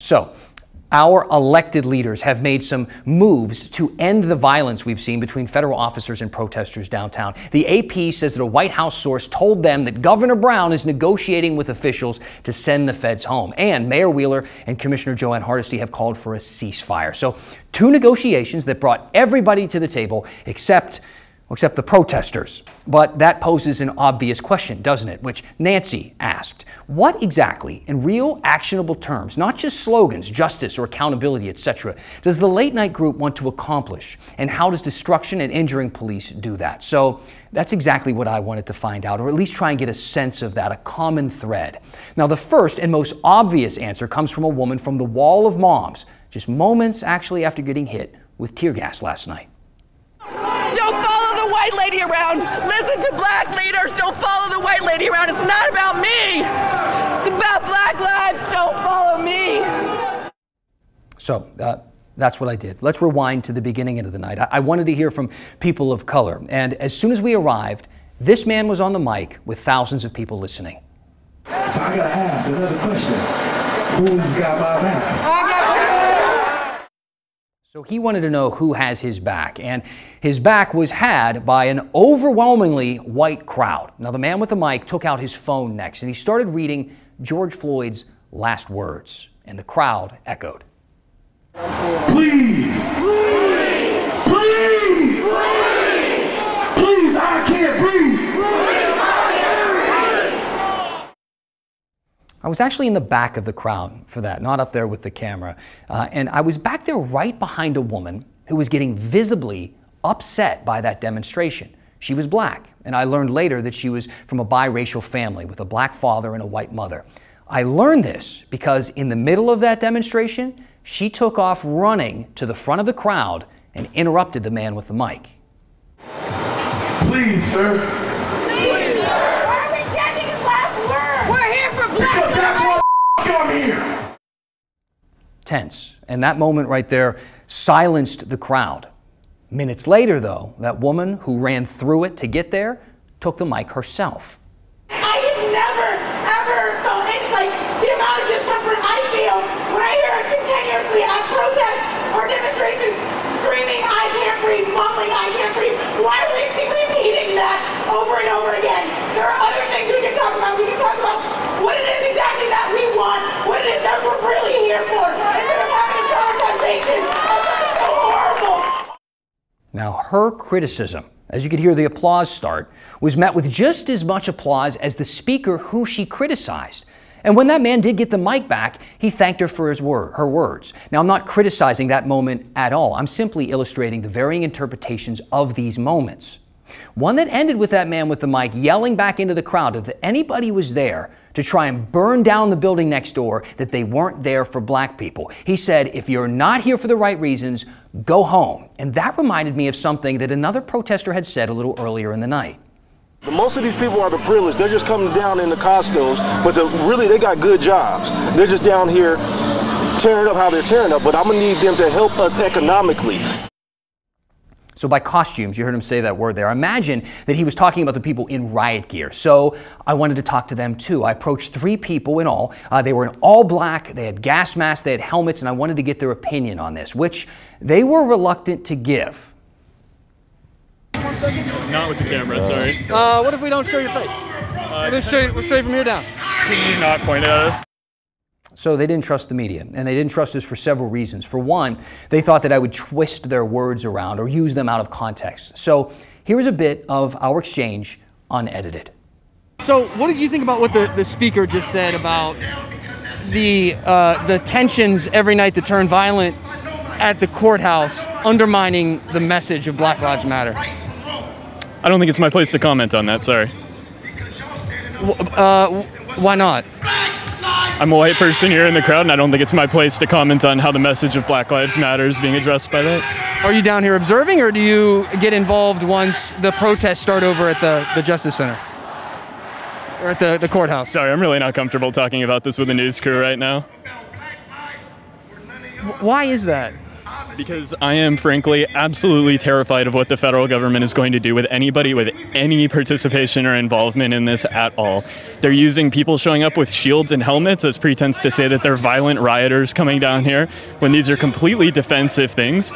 So, our elected leaders have made some moves to end the violence we've seen between federal officers and protesters downtown. The AP says that a White House source told them that Governor Brown is negotiating with officials to send the feds home. And Mayor Wheeler and Commissioner Joanne Hardesty have called for a ceasefire. So, two negotiations that brought everybody to the table except the protesters. But that poses an obvious question, doesn't it? Which Nancy asked. What exactly, in real actionable terms, not just slogans, justice or accountability, etc., does the late night group want to accomplish? And how does destruction and injuring police do that? So that's exactly what I wanted to find out, or at least try and get a sense of that, a common thread. Now, the first and most obvious answer comes from a woman from the Wall of Moms, just moments actually after getting hit with tear gas last night. Don't follow the white lady around. Listen to black leaders. Don't follow the white lady around. It's not about me. It's about black lives. Don't follow me. So that's what I did. Let's rewind to the beginning of the night. I wanted to hear from people of color. And as soon as we arrived, this man was on the mic with thousands of people listening. So I gotta ask another question. Who's got my back? So he wanted to know who has his back, and his back was had by an overwhelmingly white crowd. Now, the man with the mic took out his phone next, and he started reading George Floyd's last words, and the crowd echoed. Please! Please! Please! Please! I can't breathe! I was actually in the back of the crowd for that, not up there with the camera. And I was back there right behind a woman who was getting visibly upset by that demonstration. She was black, and I learned later that she was from a biracial family with a black father and a white mother. I learned this because in the middle of that demonstration, she took off running to the front of the crowd and interrupted the man with the mic. Please, sir. Tense. And that moment right there silenced the crowd. Minutes later, though, that woman who ran through it to get there took the mic herself. I have never, ever felt anything like the amount of discomfort I feel when I hear it continuously at protests or demonstrations screaming, I can't breathe, mumbling, I can't breathe. Why do we keep repeating that over and over again? There are other things we can talk about. We can talk about what it is exactly that we want, what it is that we're really here for, instead of having a traumatization of something so horrible. Now, her criticism, as you could hear the applause start, was met with just as much applause as the speaker who she criticized. And when that man did get the mic back, he thanked her for her words. Now, I'm not criticizing that moment at all. I'm simply illustrating the varying interpretations of these moments. One that ended with that man with the mic yelling back into the crowd that anybody was there to try and burn down the building next door, that they weren't there for black people. He said, if you're not here for the right reasons, go home. And that reminded me of something that another protester had said a little earlier in the night. Most of these people are the privileged. They're just coming down in the costumes, but really they got good jobs. They're just down here tearing up how they're tearing up, but I'm gonna need them to help us economically. So by costumes, you heard him say that word there. Imagine that he was talking about the people in riot gear. So I wanted to talk to them too. I approached 3 people in all. They were in all black, they had gas masks, they had helmets, and I wanted to get their opinion on this, which they were reluctant to give. 1 second. Not with the camera, sorry. What if we don't show your face? We'll straight from here down. Can you not point at us? So they didn't trust the media, and they didn't trust us for several reasons. For one, they thought that I would twist their words around or use them out of context. So here's a bit of our exchange unedited. So what did you think about what the speaker just said about the tensions every night that turn violent at the courthouse undermining the message of Black Lives Matter? I don't think it's my place to comment on that, sorry. Why not? I'm a white person here in the crowd, and I don't think it's my place to comment on how the message of Black Lives Matter is being addressed by that. Are you down here observing, or do you get involved once the protests start over at the Justice Center? Or at the courthouse? Sorry, I'm really not comfortable talking about this with the news crew right now. Why is that? Because I am, frankly, absolutely terrified of what the federal government is going to do with anybody with any participation or involvement in this at all. They're using people showing up with shields and helmets as pretense to say that they're violent rioters coming down here, when these are completely defensive things.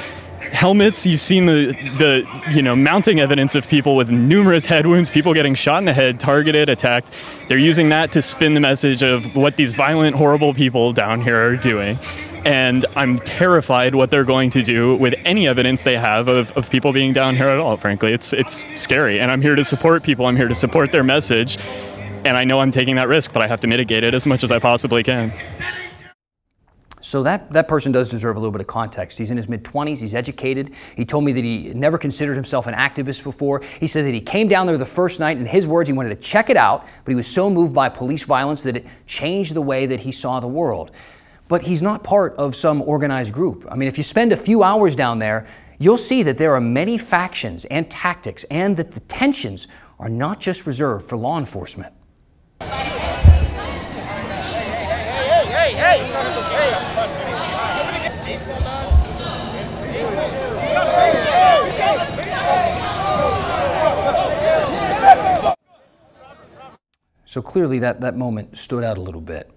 Helmets, you've seen the mounting evidence of people with numerous head wounds, people getting shot in the head, targeted, attacked. They're using that to spin the message of what these violent, horrible people down here are doing. And I'm terrified what they're going to do with any evidence they have of people being down here at all, frankly. It's scary. And I'm here to support people. I'm here to support their message. And I know I'm taking that risk, but I have to mitigate it as much as I possibly can. So that person does deserve a little bit of context. He's in his mid-20s, he's educated. He told me that he never considered himself an activist before. He said that he came down there the first night, in his words, he wanted to check it out, but he was so moved by police violence that it changed the way that he saw the world. But he's not part of some organized group. I mean, if you spend a few hours down there, you'll see that there are many factions and tactics, and that the tensions are not just reserved for law enforcement. So clearly that moment stood out a little bit.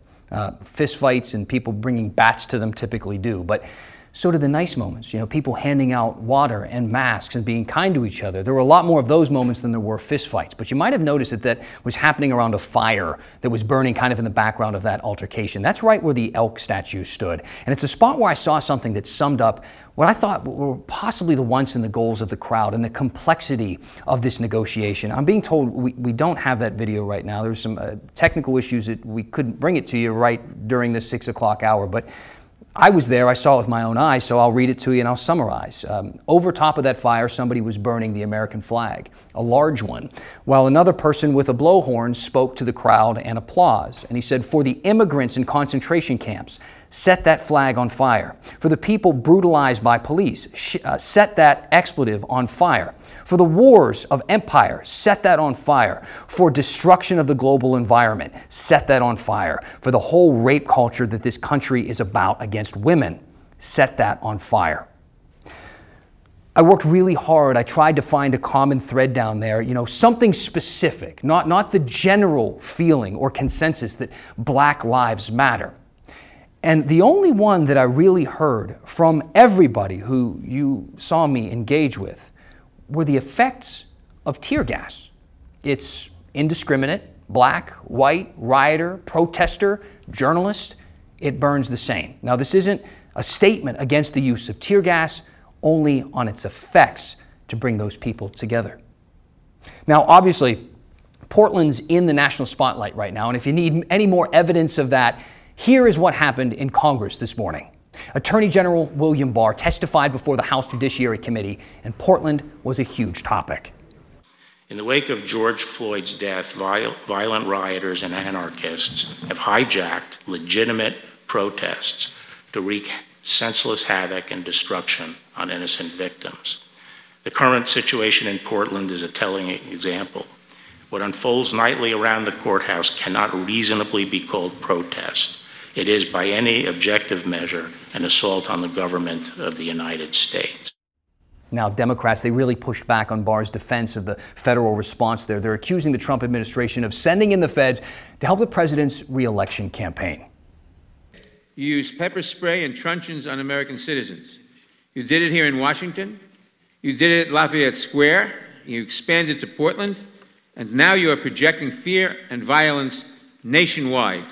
Fist fights and people bringing bats to them typically do, but so did the nice moments. You know, people handing out water and masks and being kind to each other. There were a lot more of those moments than there were fist fights, but you might have noticed that was happening around a fire that was burning kind of in the background of that altercation. That's right where the elk statue stood. And it's a spot where I saw something that summed up what I thought were possibly the wants and the goals of the crowd and the complexity of this negotiation. I'm being told we don't have that video right now. There's some technical issues that we couldn't bring it to you right during the 6 o'clock hour, but I was there, I saw it with my own eyes, so I'll read it to you and I'll summarize. Over top of that fire, somebody was burning the American flag, a large one, while another person with a blowhorn spoke to the crowd and applause. And he said, "For the immigrants in concentration camps, set that flag on fire. For the people brutalized by police, set that expletive on fire. For the wars of empire, set that on fire. For destruction of the global environment, set that on fire. For the whole rape culture that this country is about against women, set that on fire." I worked really hard. I tried to find a common thread down there, you know, something specific, not the general feeling or consensus that Black Lives Matter. And the only one that I really heard from everybody who you saw me engage with were the effects of tear gas. It's indiscriminate, black, white, rioter, protester, journalist, it burns the same. Now, this isn't a statement against the use of tear gas, only on its effects to bring those people together. Now, obviously, Portland's in the national spotlight right now, and if you need any more evidence of that, here is what happened in Congress this morning. Attorney General William Barr testified before the House Judiciary Committee, and Portland was a huge topic. In the wake of George Floyd's death, violent rioters and anarchists have hijacked legitimate protests to wreak senseless havoc and destruction on innocent victims. The current situation in Portland is a telling example. What unfolds nightly around the courthouse cannot reasonably be called protest. It is, by any objective measure, an assault on the government of the United States. Now, Democrats, they really pushed back on Barr's defense of the federal response there. They're accusing the Trump administration of sending in the feds to help the president's re-election campaign. You used pepper spray and truncheons on American citizens. You did it here in Washington. You did it at Lafayette Square. You expanded to Portland. And now you are projecting fear and violence nationwide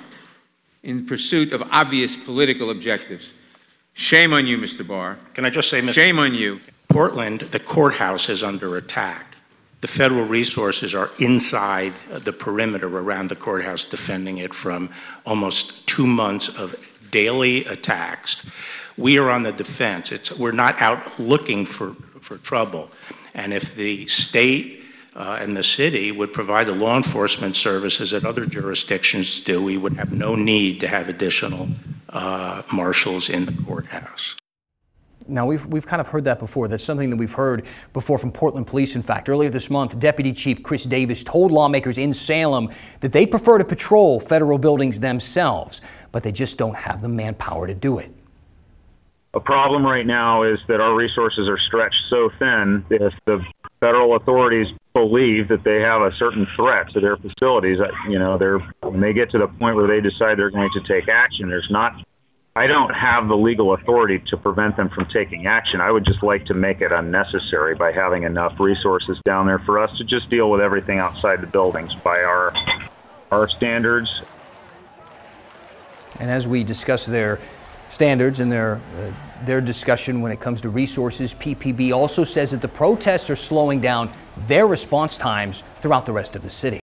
in pursuit of obvious political objectives. Shame on you, Mr. Barr. Can I just say, Mr. Shame on you. Portland, the courthouse is under attack. The federal resources are inside the perimeter around the courthouse, defending it from almost 2 months of daily attacks. We are on the defense. We're not out looking for trouble. And if the state and the city would provide the law enforcement services that other jurisdictions do, we would have no need to have additional marshals in the courthouse. Now, we've kind of heard that before. That's something that we've heard before from Portland Police. In fact, earlier this month, Deputy Chief Chris Davis told lawmakers in Salem that they prefer to patrol federal buildings themselves, but they just don't have the manpower to do it. A problem right now is that our resources are stretched so thin. If the federal authorities believe that they have a certain threat to their facilities, when they get to the point where they decide they're going to take action, I don't have the legal authority to prevent them from taking action. I would just like to make it unnecessary by having enough resources down there for us to just deal with everything outside the buildings by our standards. And as we discuss their standards and their discussion when it comes to resources, PPB also says that the protests are slowing down their response times throughout the rest of the city.